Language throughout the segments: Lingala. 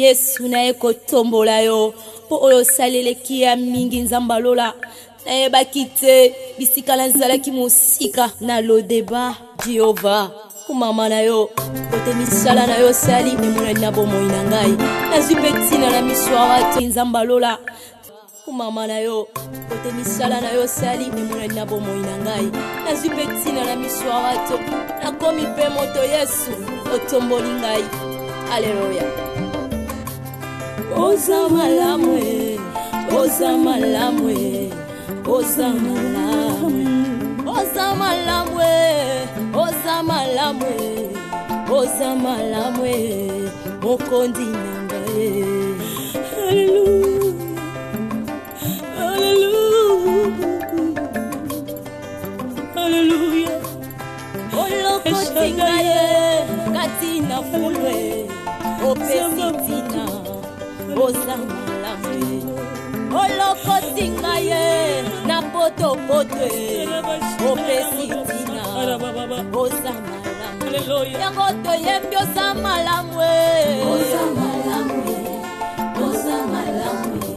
Yesu na eko tombola yo po oyo salele kia mingi nzambalola na ebakite bisika na nzalaki musika na lo deba Jehova kumama na yo kote misala na yo sali nemona na bomoi na ngai nazwi betina na miswara te nzambalola kumama na yo kote misala na yo sali nemona na bomoi na ngai nazwi betina na miswara te nakomi pe moto Yesu otomboli ngai. Alléluia. Oza malamwe, oza malamwe, oza malamwe, oza malamwe, oza malamwe, oza malamwe, mokondi nangaye. Alléluia, alléluia, alléluia. Olokoti ngaye, katina fulwe. Opesitina, oza malamwe, olokoti ngaye na poto potwe. Opesitina, oza malamwe, yango toyembi oza malamwe, oza malamwe, oza malamwe,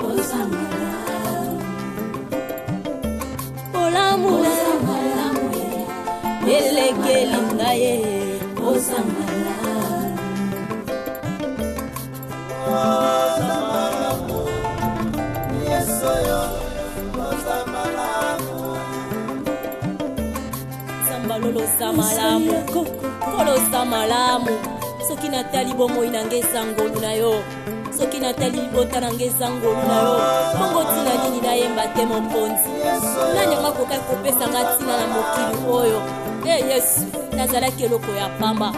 oza malamwe, olamu oza malamwe, elekeli ngaye, oza malamwe. Sambalolo samalamu, kolo samalamu. Soki natali bomo inangeza ngolu na yo, soki natali bota nangeza ngolu na yo. Mongo tina nini na yemba te mokonzi. Nani makoka kopesa ngatina na mokili oyo. Yesu, nazalaki eloko ya pamba.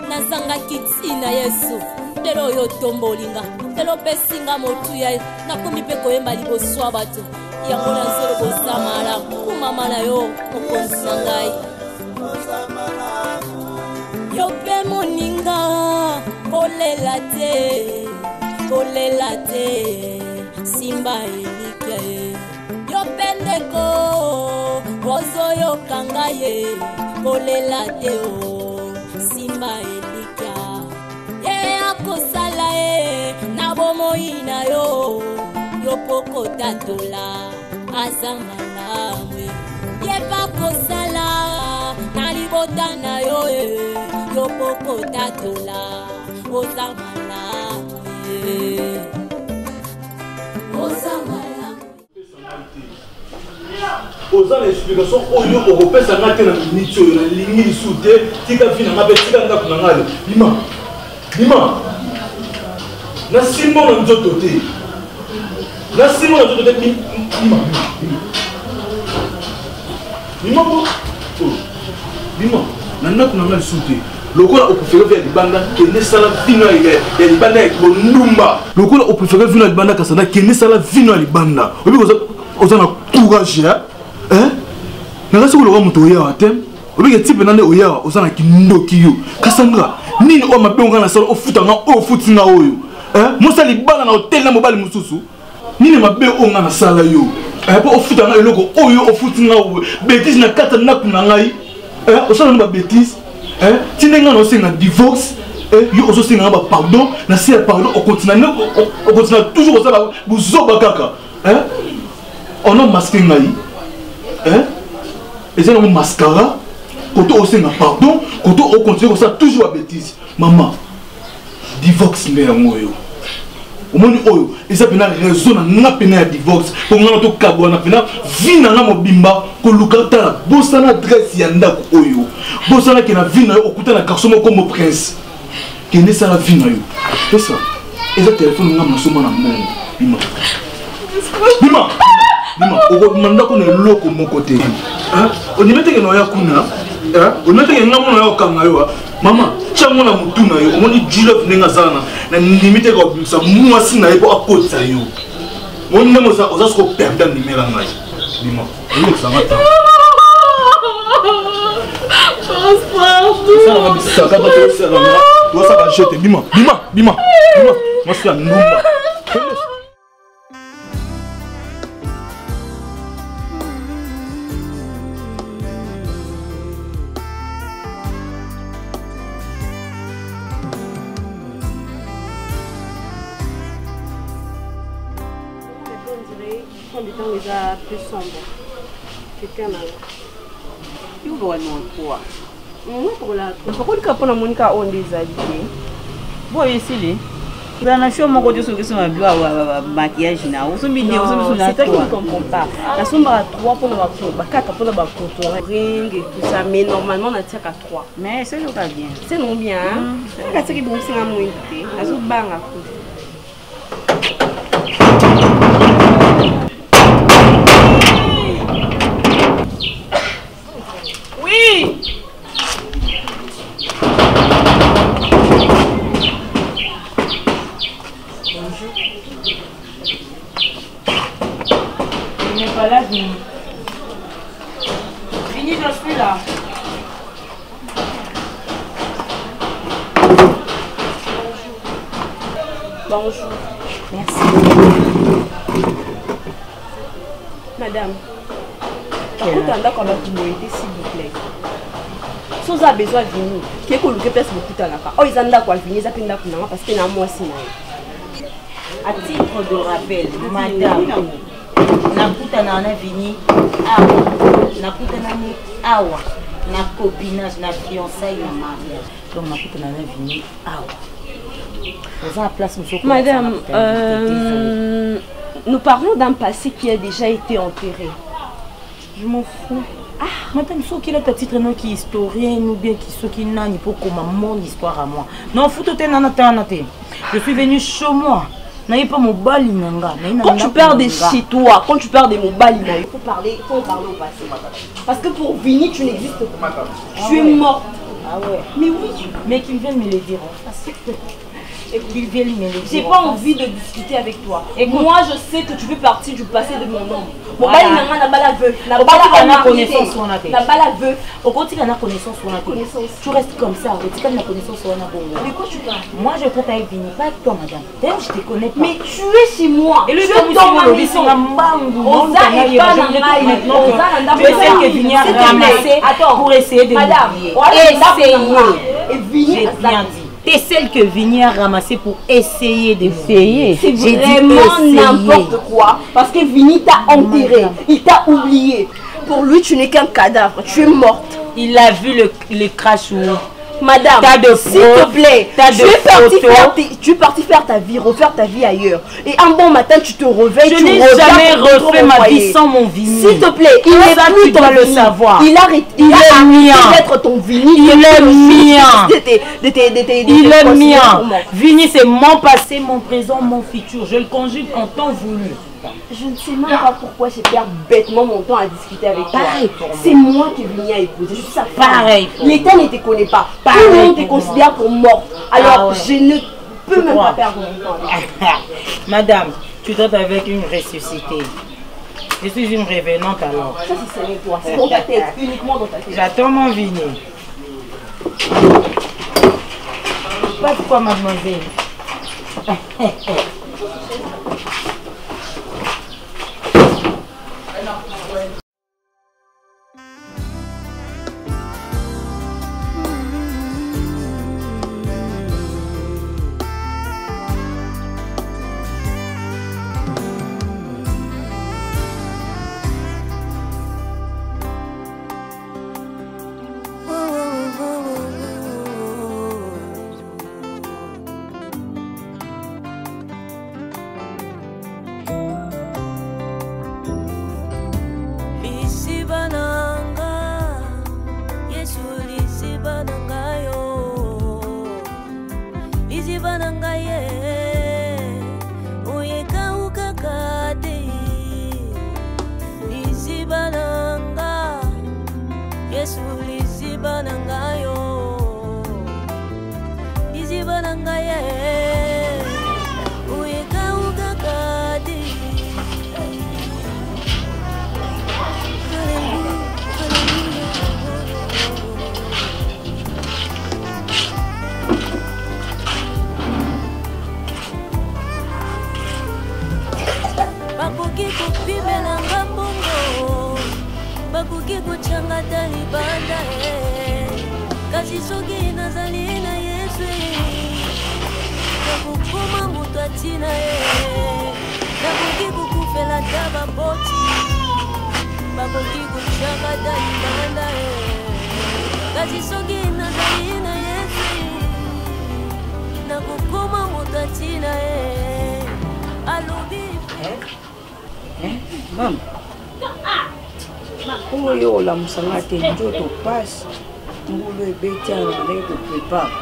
Nazanga kitina Yesu. Lelo yo tombolinga, lelo pesinga motuya nakomi pe koyemba liboso bato yango na zelo bosamala kumama na yo mokonzi na ngai yo pe moninga kolela te simba elike yo pendeko ozoyo kangaye kolela te o simba elike kosala na bomoi na yo yopoko tatola aza malamwe yeba kosala na libota na yo yopoko tatola oza malamwe oza malamwe oza na explication oyo okopesa nga te na miniti oyo nalingi lisu te tika vi na nga mpe tika ndako na nga bima bima na simbo na nzoto te na simbo na nzoto te bima bima bo bima na ndako na nga lisu te lokola opréféré via libanda kende sala vino ya libanda ya kondumba lokola opréféré vino ya libanda kasana kende sala vino ya libanda obi oza na courage nanga soki lokola moto oyawa te obi type nande oyawa oza na kindoki yo kasanga nini o mabenga na sala ofutanga o futinga oyo mosa libanda na hotel na mobali mususu nini mabe o nga na sala yo po ofutanga eloko oyo ofutinga oyo bêtise na kata na kuna ngai osala na ba bêtise tinenga na osenga divorce yo ozosenga ba pardon na si pardon o continue toujours osala buzoba kaka ono masque ngai ezana mo mascara koto osenga pardon koto o continue osala toujours ba bêtise maman divorce nde yango yo omoni oyo eza pena raison na nga pena ya divorce po nga na to kabwana pena vina na mobimba koluka tala bosana adresse ya ndako oyo bosana ke na vina yo okuta na garçon moko mo prince kende sala vina yo c'est ça eza téléphone nga masoma na mbongo bima bima bima okomanda ko na eloko moko te onimeteke na oya kuna onimeteke nga mona yo kanga yo mama chango na mutuna yo omoni jilef nenga sana na limite ko bisa mwasi na yebo akotsa yo monna moza ozasko perdre nimera ngai bima ni samata ça va bisa ka ba to ça va to ça va jeter bima masi ya ndumba enterré, quand des temps les a plus sombres. C'était un an. Tu vois quoi? Non, pour la. Pourquoi tu as pas la Monica on des habits? Bon, ici, les. Dans la chambre, mon Dieu, c'est un maquillage. C'est toi qui ne comprends pas. La somme à 3 pour le bateau, 4 pour le bateau, ring et tout ça, mais normalement on a tiré à 3. Mais c'est pas bien. C'est non bien. C'est ce qui est bon, c'est la moitié. La soupe bang à coup. Oui! Il n'est pas là, Vini. Vini, je suis là. Bonjour. Merci. Madame, par contre, on a quand même s'il vous plaît. Si vous avez besoin de venir, qui est que le place beaucoup de temps. Oh, ils ont d'accord, venir, ils ont d'accord parce qu'il y a un mois sinon. À titre de rappel, madame, nakutana na Vini awa, nakutana ni awa, na copinage, na fiançailles, na mariage. Donc nakutana na Vini awa. Vous avez place, monsieur. Madame, nous parlons d'un passé qui a déjà été enterré. Je m'en fous. Ah, madame, ce qui est à titre non qui est historien ou bien qui ce qui n'a ni pour comment mon histoire à moi. Non, foutu je suis venue chez moi. Quand tu parles de chez toi, quand tu parles de mon bal, il faut parler au passé. Parce que pour Vini, tu n'existes pas. Tu es morte. Ah ouais. Mais oui. Mais qu'ils viennent me le dire en face. Qu'ils viennent me le dire. J'ai pas envie de discuter avec toi. Et moi, je sais que tu fais partie du passé de mon homme. Mon Voilà. bal, il n'a pas la veuve. La balle a connaissance sur la tête. La balle a veuve. Au quotidien, on a connaissance sur la tête. Tu restes comme ça. Au quotidien, on a connaissance sur la tête. Mais quoi tu parles? Moi, je compte avec Vini. Pas avec toi, madame. D'ailleurs, je te connais pas. Mais tu es chez moi. Et le tu temps es dans ma où maison. Tu es celle qui vient ramasser pour essayer de m'oublier. Et Vini, j'ai bien dit. T'es celle que Vini a ramassée pour essayer de m'oublier. C'est vraiment n'importe quoi. Parce que Vini t'a enterré. Il t'a oublié. Pour lui, tu n'es qu'un cadavre. Tu es morte. Il a vu le crash où. Madame, s'il te plaît, tu es parti faire ta vie, refaire ta vie ailleurs. Et un bon matin, tu te réveilles, je n'ai jamais refait ma vie sans mon Vini. S'il te plaît, il est ça, plus tu dois le savoir. Il a arrêté d'être ton Vini. Il est mien. Il est mien. Vini, c'est mon passé, mon présent, mon futur. Je le conjugue en temps voulu. Je ne sais même pas pourquoi j'ai perdu bêtement mon temps à discuter avec toi. Pour c'est moi qui Vini a épousé. Je suis sa femme. Pareil. L'État ne te connaît pas. Tout le monde te considère comme mort. Alors, je ne peux même pas perdre mon temps. Madame, tu dois avec une ressuscitée. Je suis une révénante alors. Ça, c'est toi. C'est dans ta tête, uniquement dans ta tête. J'attends mon Vini. Pas de quoi, mademoiselle. Kasi soki nazali na Yesu nakukoma mutu atina ye nakoki kukufela ta akoki koshaka dalilanda kasi soki nazali na Yesu nakokoma moto atina alobi Mama oyo olamusanga te nzoto pasi mbulu ebetiana ndenge toprepare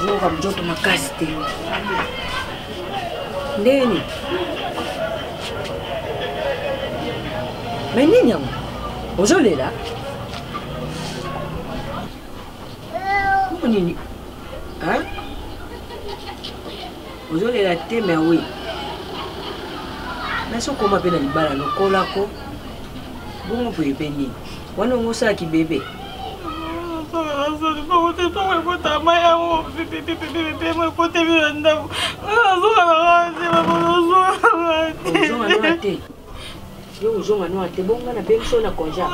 zoka nzoto makasi te ndeni me nini yango ozolela nini ozolela te me awe nasokoma mpe na libala lokolako bongo mpo epe nini wana ongo osalaki bebe ozonga te yo ozonga noa te bonga na bengiso na konja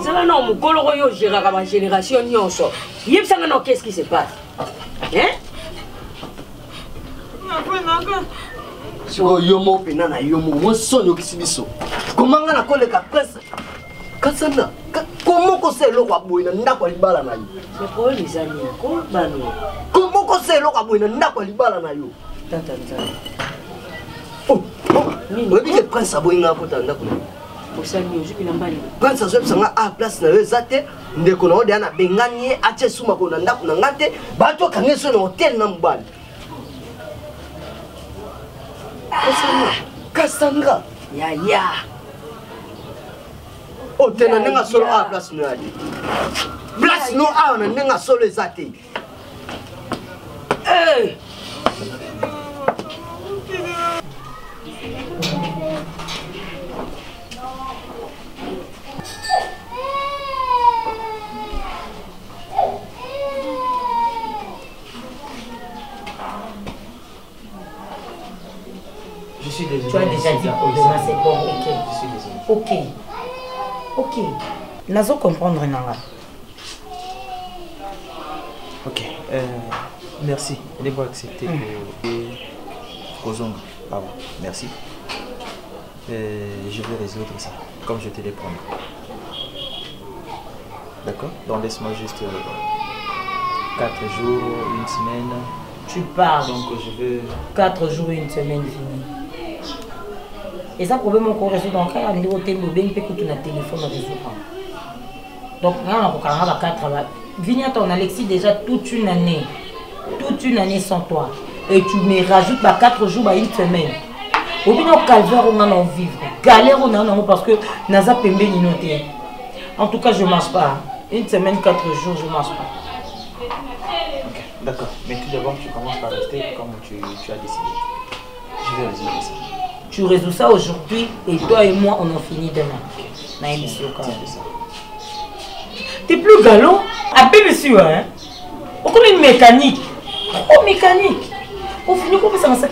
ezala na omokolo oyo ogéraka bagénération nyonso yebisanga na qu'est-ce qui se passe so yo mo pena na yo mo sonyo okisi biso komanga na koleka presse kasana komo koselo kwa boyina ndako libala na yo le problème ezali ko bano komo koselo kwa boyina ndako libala na yo tata nzali oyebi ke prince aboyinga kota ndako osali ozuki na mbali prince azobisanga a place na yo eza te ndeko na odeya na bengani ye atie suma kona ndako na nga te bato akange so na hotel na mobali Cassandra yaya otena nenga solo a place no yadi place no a na nenga solo ezate Je suis désolé. Tu as déjà dit demain c'est bon, ok. Je suis désolé. Ok. Nazo comprendre nanga. Ok. Merci. Allez-vous accepter que Kozonga. Pardon. Merci. Je vais résoudre ça, comme je te l'ai promis. D'accord? Donc laisse-moi juste 4 jours, une semaine. Tu parles. Donc je veux... 4 jours, une semaine finie. Et ça, problème encore résoudre en cas de hôtel, nous bien que tu as téléphone à résoudre. Donc, on a 4 Vignaton, on Alexis déjà toute une année sans toi. Et tu me rajoutes 4 jours, une semaine. Au bout d'un calvaire, on en vivre. Galère, on en a parce que Naza Pembe n'y noté. En tout cas, je ne marche pas. Une semaine, 4 jours, je ne marche pas. Ok, d'accord. Mais tout d'abord, tu commences par rester comme tu as décidé. Je vais résoudre ça. Tu résous ça aujourd'hui et toi et moi, on en finit demain. T'es plus galon. Appelle monsieur, hein. On connaît une mécanique. Oh, mécanique. On finit comme ça, on est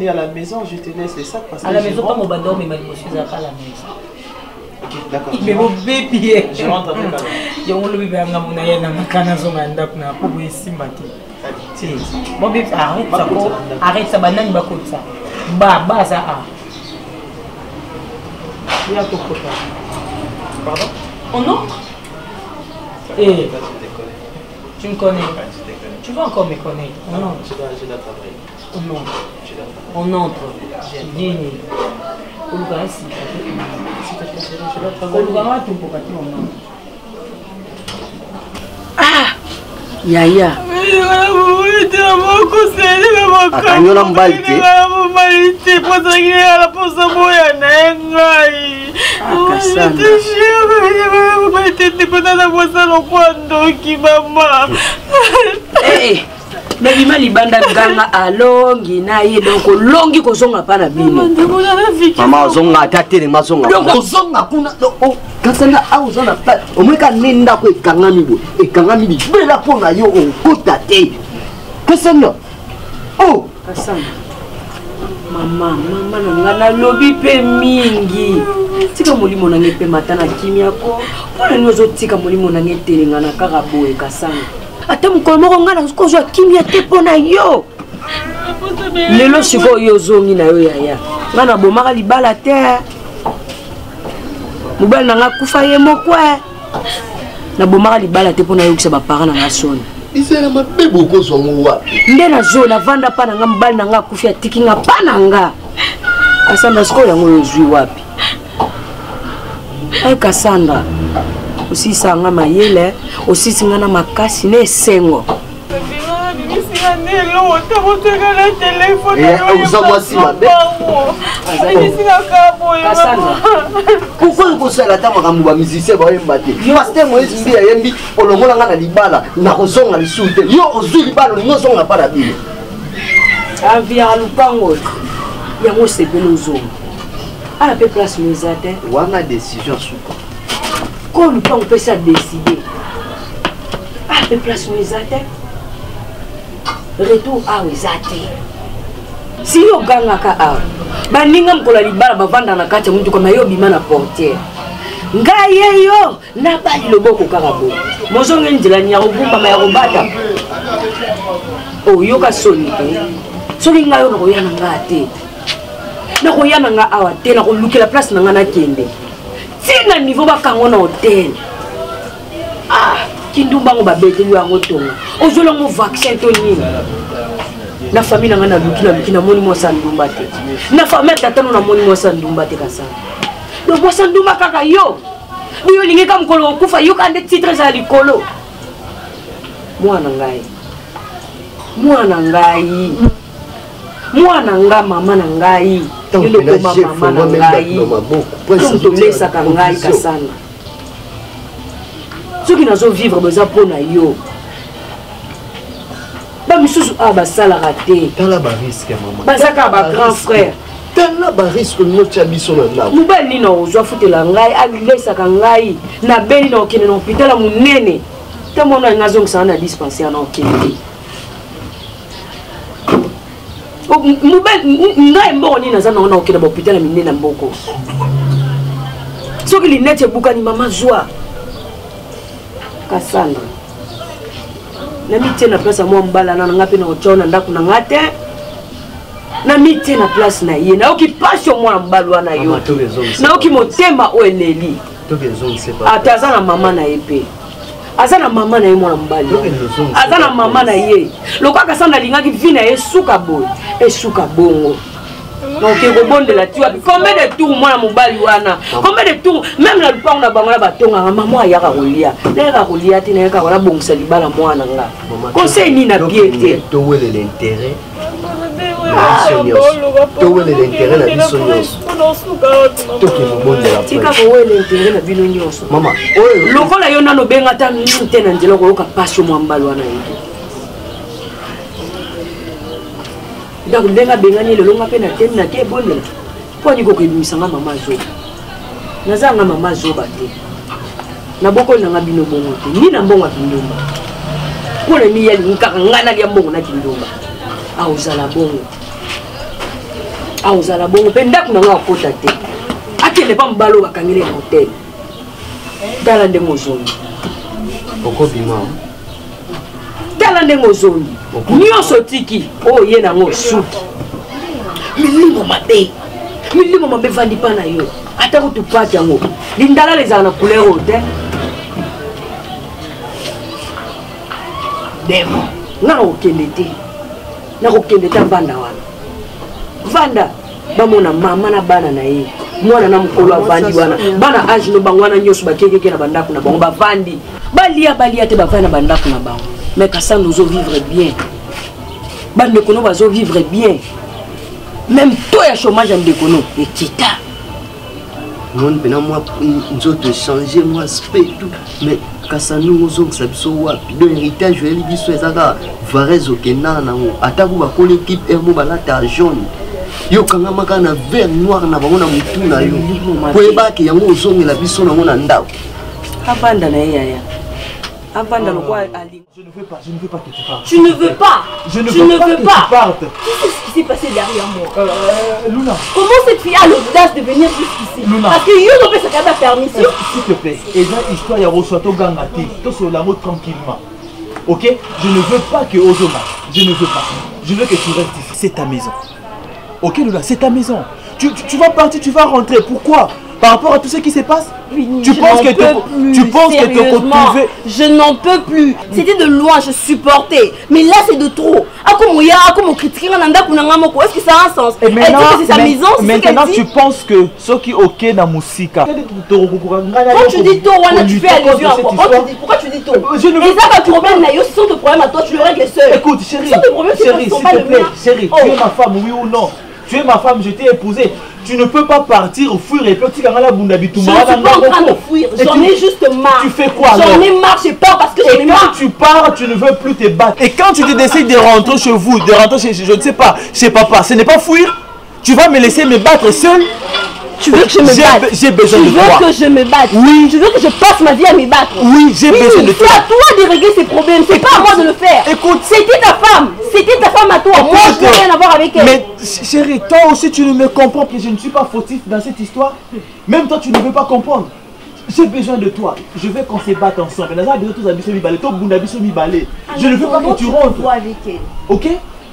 à la maison, je te laisse les sacs parce que à la maison, pas mon bandon, mais ma monsieur à la maison. Ok, d'accord. Il me bébé. Je rentre avec alors. Il y a un bébé à mon aïe, na makana zo manda na pour ici matin. Mon bébé, arrête ça, banane bakot ça. Ba ça a. Il y a tout quoi. Pardon? Oh non? Eh. Tu me connais. Tu vas encore me connaître. Non, je dois travailler. On entre. Dîner. Ah! Yaya. Akanyola mbali te. Baby mali banda ganga alongi na ye donc longi ko zonga pa na bino mama zonga tatele mazonga donc zonga kuna oh kasana au zona pa omweka nenda ko ekangami bi bela pona yo okota te kasana oh kasana mama na ngana lobi pe mingi tika molimo na ngepe matana kimia ko pona nyozo tika molimo na ngete ngana kaka boye kasana ata mukolo moko ngana ko zo kimia te pona yo lelo sikoyo ozongi na yo yaya nga na bomaka libala te mobali na nga kufa ye moko na bomaka libala te mpo nayokisa baparent na nga soni izela mabe bokozwa ngo wapi nde nazo navanda mpa na nga mobali na nga akufi atiki nga mpa na nga Kasandra sikoyo yango yozwi wapi ay Kasandra osisa nga mayele osisi nga na makasi na esengo pourquoi okosala ta makambo bamusicien bayemba te paster moïse mbi ayembi olongola nga na libala nakozonga lisusu te yo ozwi libala olingi ozonga mpa na bino avia lupango yango sepeli ozonga ala mpe place mo eza te wana décision suka ko lupango mpesi adécide ala mpe place mo eza te retour awa eza te si yo ogangaka awa baninga mokolo ya libala bavanda na kati ya motuka ma yo obima na portiere ngai ye yo nabali loboko kaka boye mozonge nzela ya kobumbama ya kobata oyoka soni te soki ngai yo nakoya na nga te nakoya na nga awa te nakolukela place na nga nakende ntina niveau bakango na hotel kindumbango babeteli yango tonga ozolango vaccin to nini na famille na nga naluki namoni mwasa ndumba te na famille tatano namoni mwasa ndumba te Kasandra donc mwasa ndumba kaka yo biyo lingi ka mokolo okufa yo kande titre za likolo mwana nga mama na ngai yolokoma mama na ngai tomesaka ngai Kasandra soki nazo vivre beza mpo na yo bamisusu basalaka te tala bariske mama bazaka bagrand frère tala bariske notia biso na ndako mobali nini ozwa futela ngai alesaka ngai na beli na okende na hôpital ya monene te mona nga azongisaka na dispensaire na okende ngai mboko nini naza nango na okende ba hôpital ya minene na mboko soki linete ebukani mama zwa Kasandra na mitie na place ya mwa mbala na nga mpe na otya na ndako na nga te na mitie na place na ye nayoki pasi yo mwana mobali wana yo nayoki motema oyo eleli ate aza na mama na ye mpe aza na mama na ye mwana mobali aza na mama na ye lokwa Kasandra alingaki vi na ye esuka boye esuka bongo donc ekobondela ti wapi combien de tours mwana mobali wana combien de tours même na lupango na bango na batongaka mama ayaka kolia nayaka kolia te nayaka kona bongisa libala mwana nga conseil nini na bie te towelela intérêt na biso nyonso tika kowela intérêt na bino nyonso lokola yo nano obenga ta te na nzela koyoka pasi yo mwa mbali wana ye donc ndenga bengani lelo nga pe na temi na ke ebondela mpo ani kokoebimisanga mama zoba nazanga mama zoba te nabokoli nanga bino bongo te ni na mbongo ya kindumba mpona miyali kaka ngai nalia mbongo na kindumba aozala bongo mpe ndako nanga akota te akende pa mobali oyo bakangeli ya hotel tala ndenge ozongi okobima tala ndenge ozongi nyonso tiki oyo ye nango suki milimo mabe vandi mpa na yo ata kutupati yango lindala lezala na couleur oyo te demo nga nakokende te vanda wana vanda bamona mama na bana na ye mwana na mokolo avandi wana bana age no bango wana nyonso bakekeke na bandako na bango bavandi balia te bavandi na bandako na bango mais Kasandra ozovivre bien bandeko no bazovivre bien même taux ya chômage ya ndeko no ekita moni mpena mwa nzoto echange mwa aspect tout mais Kasandra ozongisa biso wapi do héritage oyeli biso ezaka varese okendaka nango atako bakoli équipe ermo balata jaune yo kangamaka na vert noir na bango na motu na yo po yebake yango ozongela biso nango na ndako abanda na ye yaya abanda lokwa ali. Je ne veux pas que tu partes. Tu ne veux pas. Je ne veux pas que tu partes. Qu'est-ce qui s'est passé derrière moi? Luna. Comment cette fille a l'audace de venir jusqu'ici? Luna. Parce que Yono peut se faire la permission. S'il te plaît, et là, histoire ya Rosoto Gangati, tout sur la route tranquillement. Ok? Je ne veux pas que Ozoma. Je ne veux pas. je veux que tu restes ici. C'est ta maison. Ok, Lola, c'est ta maison. Tu vas partir, tu vas rentrer. Pourquoi? Par rapport à tout ce qui se passe? Tu penses que te retrouver... Je n'en peux plus. C'était de loin, je supportais. Mais là, c'est de trop. Comment critiquer est-ce que ça a un sens? Et maintenant, c'est sa maison, maintenant tu penses que ce qui est ok dans Moussika. Quand tu dis tôt, tu fais allusion à quoi? Pourquoi tu dis tôt? Et ça, quand tu problème, ce sont tes problèmes à toi, tu le règles seul. Écoute, chérie, s'il te plaît, chérie, tu es ma femme, oui ou non? Tu es ma femme, je t'ai épousée. Tu ne peux pas partir au fuir et petit quand la bundabi tout. Je ne suis pas en train de fuir, j'en ai juste marre. Tu fais quoi? J'en ai marre, je pars parce que j'en ai marre. Quand tu pars, tu ne veux plus te battre. Et quand tu te décides de rentrer chez vous, de rentrer chez, je ne sais pas, chez papa, ce n'est pas fuir. Tu vas me laisser me battre seul. Tu veux que je me batte? J'ai besoin de toi. Tu veux que je me batte? Oui. Tu veux que je passe ma vie à me battre? Oui, j'ai besoin de toi. C'est à toi de régler ces problèmes, c'est pas à moi de le faire. Écoute, c'était ta femme à toi. Moi, je n'ai rien à voir avec elle. Mais chérie, toi aussi, tu ne me comprends que je ne suis pas fautif dans cette histoire. Même toi, tu ne veux pas comprendre. J'ai besoin de toi. Je veux qu'on se batte ensemble. Je ne veux pas que tu rentres. Avec elle. Ok?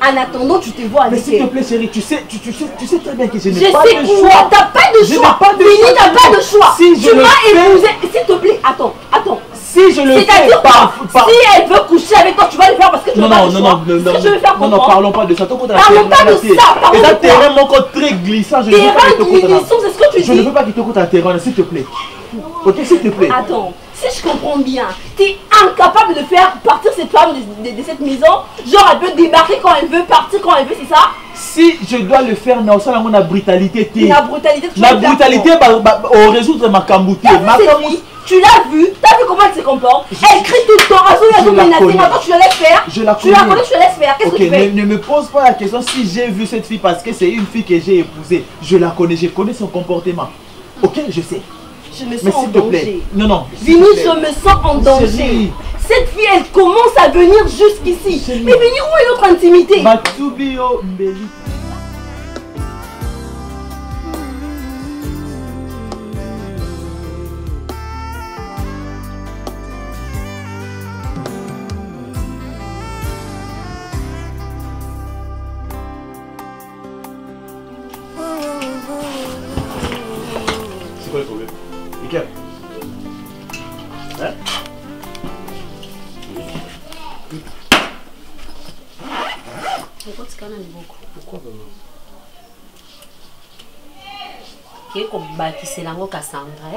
En attendant, tu te vois avec elle. Mais s'il te plaît, chérie, tu sais très bien que je n'ai pas de choix. Je sais quoi? T'as pas de choix. Vini, t'as pas de choix. Si tu m'as épousé. S'il te plaît, attends. Si je le fais, si elle veut coucher avec toi, tu vas le faire parce que tu veux pas le choix. Je vais faire comprendre. Non, parlons pas de ça. Parlons pas de ça. Et ça, terrain mon compte très glissant. Terrain glissant, c'est ce que tu dis. Je ne veux pas qu'il te coûte un terrain, s'il te plaît. Ok, s'il te plaît. Attends. Si je comprends bien, tu es incapable de faire partir cette femme de cette maison. Genre, elle peut débarquer quand elle veut, partir quand elle veut, c'est ça? Si je dois le faire, non, ça, la brutalité. La brutalité, au résoudre ma cambouté. Tu l'as vu? T'as vu comment elle se comporte? Elle crie tout le temps, maintenant tu la laisses faire. Je la connais. Tu la connais, tu la laisses faire. Qu'est-ce que tu fais? Ne me pose pas la question si j'ai vu cette fille parce que c'est une fille que j'ai épousée. Je la connais, je connais son comportement. Ok, je sais. Je me sens en danger. Non. Vini, je me sens en danger. Cette fille, elle commence à venir jusqu'ici. Mais Vini, où est notre intimité? Matubio Mbeli. C'est quoi le problème? Nickel. Hein? Pourquoi ke ko bakisela ngo Cassandra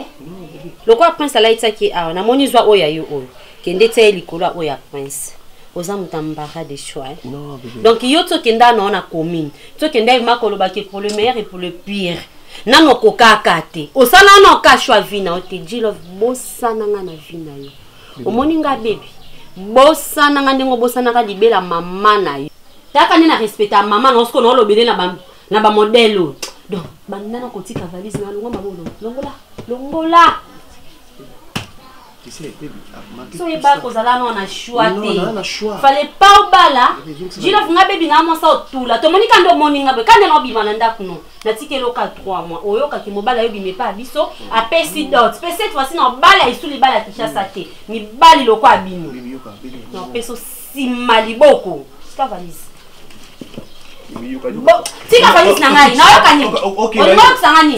lokwa prince alaitsaki awa na moni zwa oya yo oyo kende tsa likolo oya prince oza mutambara de choix non bébé donc yo to kenda na ona commune to kenda makolo ba ke pour le meilleur et pour le pire nano kokaka te osala no ka choix vina o te jilo bosana nga na vina yo omoni nga baby bosana nga ndengo bosana ka libela mama na yo taka nina respecta mama na osko no lobele na ba modelo donc bandana kotika valise na longo mabolo longola tu sais baby so yeba kozala no na choix te fallait pas obala jilo funga baby na mosa otula to monika ndo moninga be kande no bima na ndaku no na tikelo ka 3 mois oyoka ki mobala yo bime pa biso apesi dot pe cette fois ci na bala isuli bala kishasa te mi bali loko abino no peso simali boko ska valise bon, si la valise n'a rien,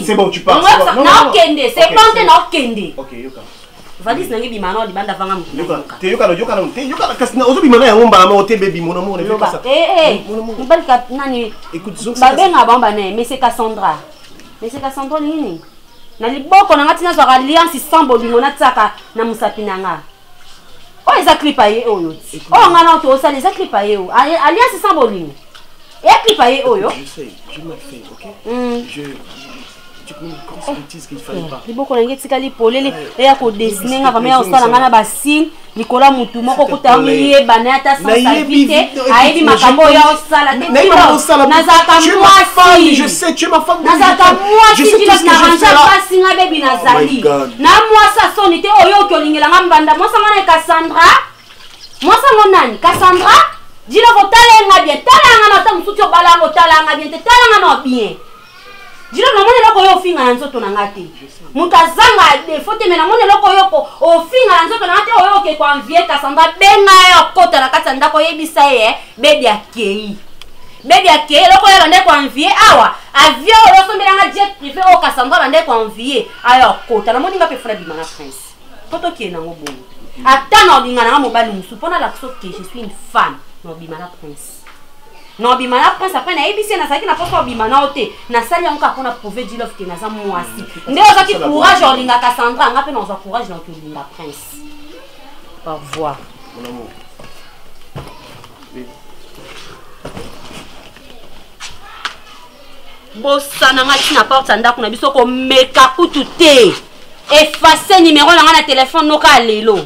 c'est bon, tu pars. C'est bon, ok, yoka. Valise n'a rien, bimano, di banda vanga yoka. Kasina, ozo bimano ya ngomba ma ote baby mon amour, ne fais pas ça. Mbali ka nani. Écoute, zo ba benga bamba ne, mais c'est Cassandra. Mais c'est Cassandra nini? Na liboko na ngati na zo alliance sans bolingo na tsaka na musapinanga. Oh, eza clipa ye oyo. Oh, ngana to osali eza clipa ye o. Alliance sans bolingo. Et puis paye oyo. Je sais, je me fais, ok. Tu peux me consulter ce qu'il fallait pas. Les boko nange tikali polele et ya ko dessiner nga vraiment osala ngana ba signe likola mutu moko kutamie bana ata sans savité aibi makambo ya osala te nazaka mwasi je sais tu es ma femme nazaka mwasi tu na ranja pasi nga bebi nazali na mwasa soni te oyo kolingela nga mbanda mwasa ngana Cassandra mwasa ngonani Cassandra dis le votalenga bien talanga na tamu suti obalango talanga bien te talanga no bien dis le namone loko yo finga na nzoto na ngati mutazanga defo te mena mone loko yo ko ofinga na nzoto na ngati oyo ke kwa envier Cassandra benga yo kota na kati ndako yebisa ye bebi akei Bébé a créé le coin de convier. Ah, avion, le sommet dans la jet privé au Cassandra, on est convié. Alors, côté, la monnaie va faire du mana prince. Quand qui est dans le bon. Attends, on a un mobile, nous suppose la que je suis une femme. Non, bimana prince. Non, bimana prince, après, na ABC, na saki na pas bimana ote. Na sali encore pour prouver du love que na za moisi. Ndé on qui courage, on linga Cassandra, on a fait nos courage dans tout linga prince. Au revoir. Mon amour. Bossa na ngati na porte anda kuna biso ko meka kutu te. Effacer numéro na téléphone no ka lelo.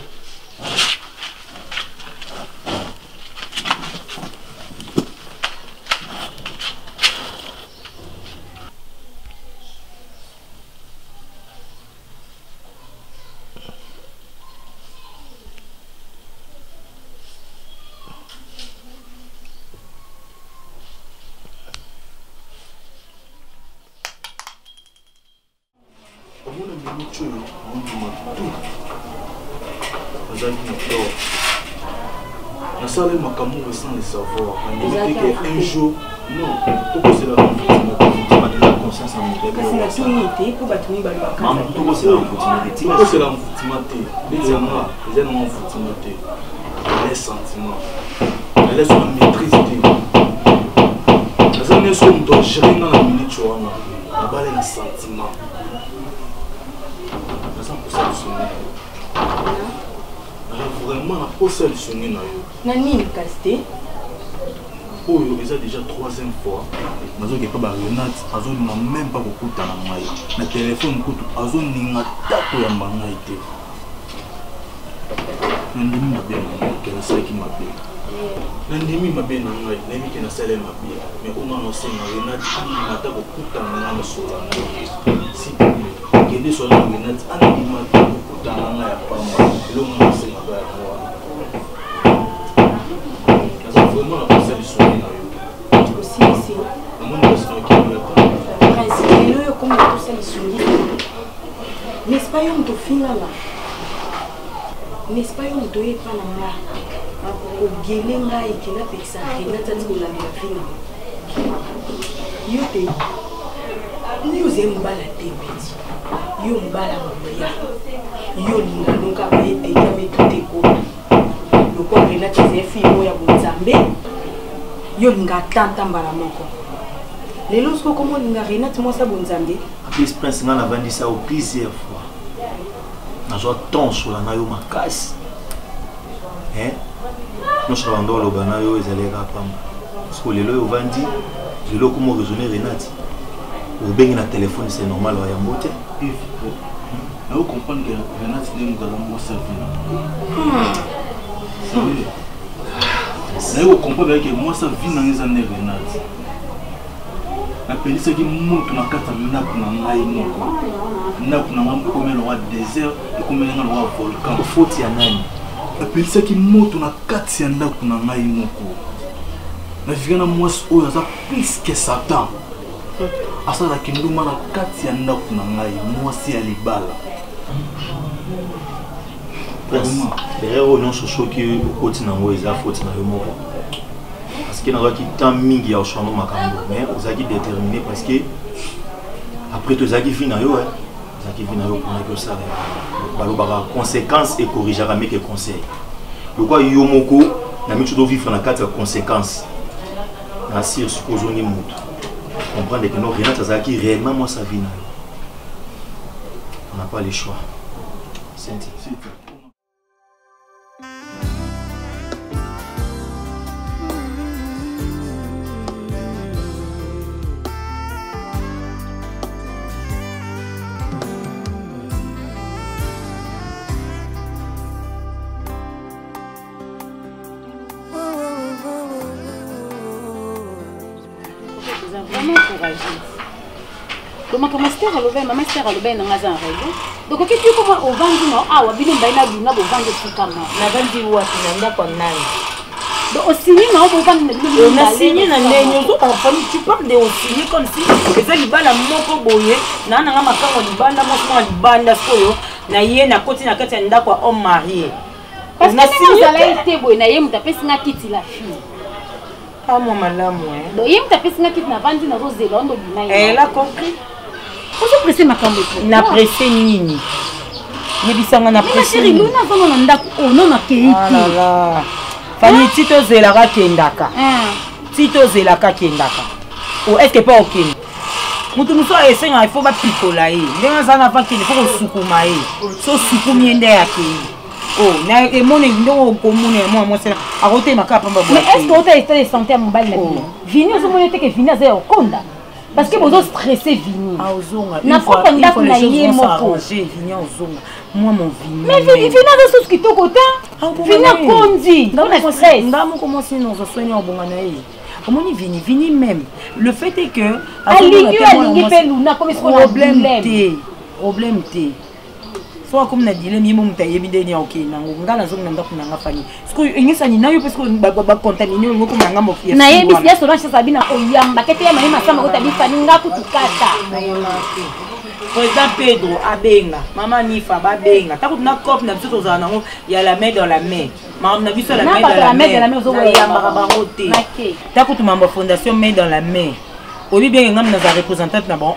Ça les macamours sans le savoir. Un jour, non, tout c'est la conscience à mon c'est la unité pour battre les balles. Tout c'est la continuité. Tout c'est la continuité. Les gens les sentiments. Les sont en maîtrise. Les gens sont dans gérer dans la minute. La balle est un sentiment. Les gens pour ça le sonner. Vraiment, la pose le sonner. Nani casté. Oh, c'est déjà 3e fois. Je ne sais pas si je n'ai même pas beaucoup de temps. Le téléphone, je n'ai pas de temps. Je n'ai pas de temps. Je n'ai pas de temps. Mais on a aussi beaucoup de temps. Si vous sur la lunette, on a beaucoup de temps. Vraiment la pensée du sourire. Aussi, ici. Comment tu sais le sourire? N'est-ce pas un to fina là? N'est-ce pas un to est pas là? Au guélenga et qui n'a pas que ça, qui n'a pas de la vie. Yote. Nous aimons la tête. Yo mbala moya. Yo linga nunca va être jamais tout éco. Le corps est là qui est fait moya bonzambe. Yo linga tanta mbala moko. Les lorsque comment linga Renate moi ça bonzambe. Après ce prince n'a vendu ça au plusieurs fois. Na jo ton sur la nayo makas. Hein? Nous sommes dans le banayo ezali rapam. Parce que les lois vendu, les lois comment raisonner Renate. Au bien na téléphone c'est normal wa yambote. Là vous comprenez que Renate est nous allons moi servir. Là vous comprenez que moi ça vit dans les années Renate. La police qui monte na kata na ngai moko. Na ngai comme le roi désert et comme le roi volcan. Faut y nani. La police qui monte na kata na ngai moko. Na vivana moi oyo za plus que Satan. Asa la kinduma na kati ya ndaku na ngai mwasi ya libala. Derrière non soso ki okoti na ngo eza faute na yo moko. Parce que na ki tant mingi ya oshano makambo mais ozaki déterminé parce que après to zaki fina yo zaki fina yo pour que ça balobaka conséquences et corrigera mais que conseil. Le quoi yo moko na mitu do vivre na kati ya conséquences. Na sir supposons ni mutu. Comprendre que non, Renate Azaki réellement moi sa vie. On n'a pas le choix. C'est donc ma master à l'obé dans ngazan réseau donc qu'est-ce que comment on vend non ah wa bino baina bino bo vendre tout comme na vandi wa na kwa nani donc au signé non bo vendre on a signé na nenyo to par famille tu parles de au signé comme si eza libala moko boye na nga makango libanda moko libanda koyo na ye na koti na kati ya ndako homme marié parce que na signé ça là été boye na ye mutapesi na kiti la fille Ah, moi, madame, ouais. Donc, il y a une personne qui n'a pas dit dans les Zélande. Elle a compris. Vous pressez ma cambe. Na pressé Nini. Nebisanga na pressé. Mais chérie, nous n'avons pas on non a kéiki. Ah là là. Fani Tito Zelaka kendaka. Tito Zelaka kendaka. Oh, est-ce que pas OK? Mutu muso esenga il faut ba picola yi. Ndenga zana pa kende faut sukuma yi. So sukumi ende yake. Oh, na emone ndongo komune moi c'est à côté makapa mba. Mais est-ce que vous avez été santé à mon bal na vie? Vini vous monete que Vini a konda. Parce que vous êtes stressé Vini. Ah ozonga. Na faut pas ndako na yé moko. Vini ozonga. Moi mon Vini. Mais Vini a des choses qui to kota. Vini a kondi. Dans le stress. Ndamo commencer nous soigner obonga na yi. Comment Vini même. Le fait est que aligné peluna comme problème té. Soit comme na dilé mi mom taye bideni OK nango ngala zo nanda kuna ngafani. Siko ingisa ni nayo parce que ba contaminer ngo kuma ngamo fia. Na yebi sia so rancha sabina oyamba kete ya mahima sama ko tabifani ngakutukata. Président Pedro abenga, maman Nifa babenga. Taku na cop na biso za nango ya la main dans la main. Maman na biso la main dans la main. Zo ya marabarote. Taku tu mambo fondation main dans la main. Obi bien ngam na za représentante na bon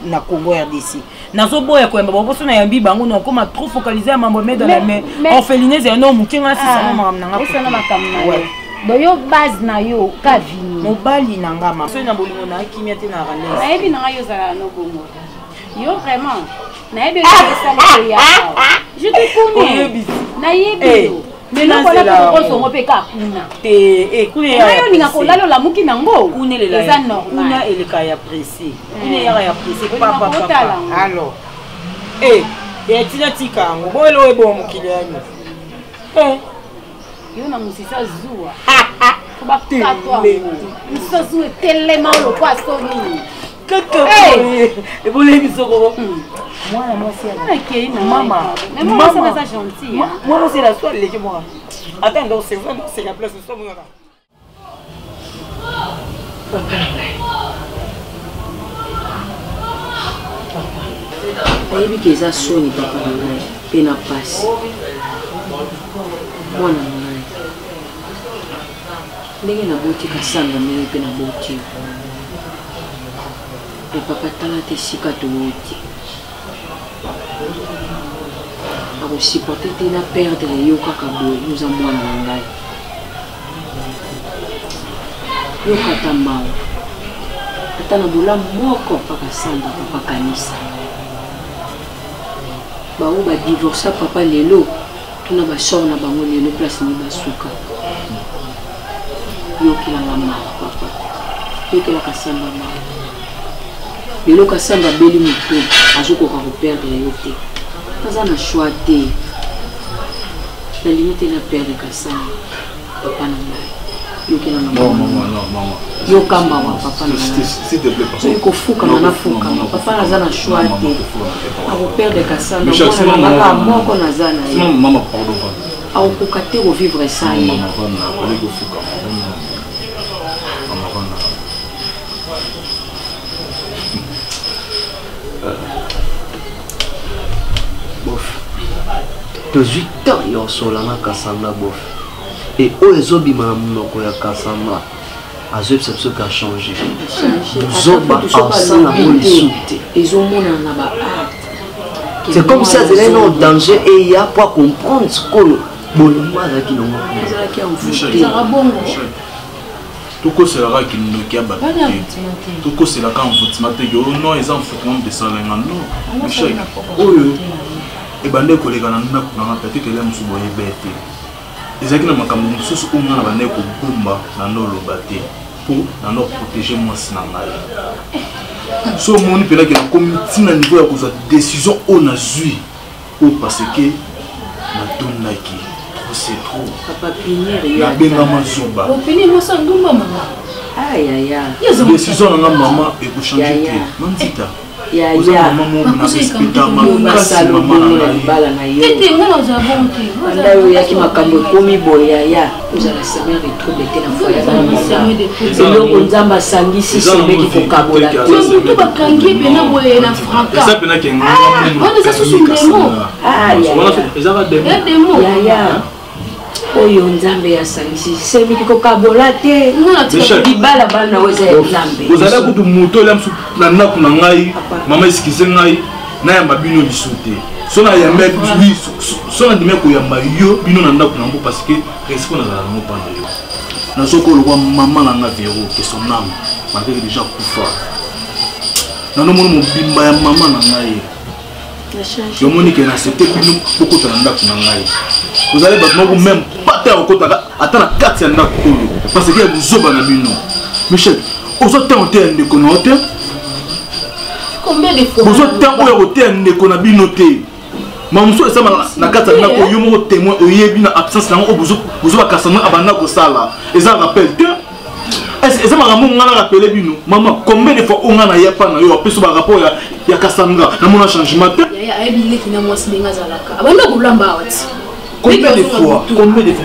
na Congo RDC. Nazo boya ko mba boso na yambi bango na koma trop focalisé à mambo main dans la main. Orphelinés et non mukinga si ça mama na ngapa. Eso na makamna. Ouais. Doyo base na yo ka Vini. Mobali na ngama. So na bolingo na kimia te na ralez. Na yebi na yo za no bongo. Yo vraiment. Na yebi ça le ya. Je te connais. Na yebi. Mais non voilà pour son opeka kuna. Kune ya. Yo ninga ko lalo la muki nango. Kune le la. Kuna ele ka ya pressé. Kune ya pressé papa. Alors. Et tina tika ngo boelo ebo mukili yanyu. Yo na musisa zuwa. Ba katwa. Musisa zuwa telema lo kwa soni. Et vous les mis au gros. Moi, c'est maman. Mais moi, c'est ça gentil. Moi, c'est la soirée, les moi. Attends, donc c'est vraiment c'est la place de ça. ayebi ke eza soni papa na ngai mpe na pasi mwana na ngai ndenge naboti kasanga ndenge mpe naboti me papa tala te esika towoti akosupporte te na perdre yo kaka boye oza mwana na ngai yokata mawa ata na bolamu moko paka samba papa kanisa bango badivorsa papa lelo tuna basor na bango lelo place ni basuka yokelanga mawa papa yokelaka samba mawa lelo kasamba beli moto azokoka koperdre yo te aza na choix te nalingi te na perdre kasamba papa na ngai yokelanga mawa yokamba wa papa na ngai kofukama nafukama papa naza na choix te akoperdre kasamba mwana nangaka moko naza na ye akokoka te kovivre sa ye tozwi temps yosolanga kasanda bof et oyo ezobima na monoko ya kasanda azoyebisa biso ka change zoba asala ngo lisu te ezomonana na ba c'est comme si azalaki na danger et ya po comprendre sikoyo bolingo azalaki nango azalaki amvute tokoselaka kindoki ya bato te tokoselaka mvutima te yo no eza mfutima desalenga no mishek oyo ebande koleka na ndako nanga peut-être ele mosusu boyeba te ezalaki na makambo mosusu oyo nga na bande kobomba na ndo oloba te mpo na ndo protéger mwasi na ngai so omoni mpenaki nakomi ntina niveau ya kozwa décision oyo nazwi oyo parce ke natondaki trop c'est trop nabengama zoba décision nanga mama ekochange te manzita oza mama moko na respecta makasi mama na ngai oyo oyaki makambo ekomi boye yaya ozala seme retrouble te na foya eloko nzambe asangisi semeki kokabola te bakangi pena boye na eza penaki eza susu ndemo ezaka demo yaya oyo nzambe ya sangisi semi kiko kabola te libala bana weza ya nzambe ozala kutu moto la na ndaku na ngai mama esikise ngai na ya mabino lisute sona ya mec lui sona de mec oyamba yo bino na ndaku na ngo parce que respect na zala ngo pana yo na soko lo mama na nga vero que son âme m'avait déjà kufa na no mo bimba ya mama na ngai yo moni que na c'était bino beaucoup na ndaku na ngai vous allez battre même pas terre au côté attends 4 ya ndaku oyo parce que vous zoba na bino Michel ozo tenter de connaître combien de fois vous temps oyo tenter de na bino te mamuso esa na kata na ko yo mo témoin oyebi na absence na ngo bozo ba kasana abana ko sala eza rappel te est-ce que ma maman ngala rappeler bino maman combien de fois on ngana ya pa na yo peso ba rapport ya kasanga na mona changement te ya ayebile kina mwasi benga zalaka abanda kulamba wati combien de fois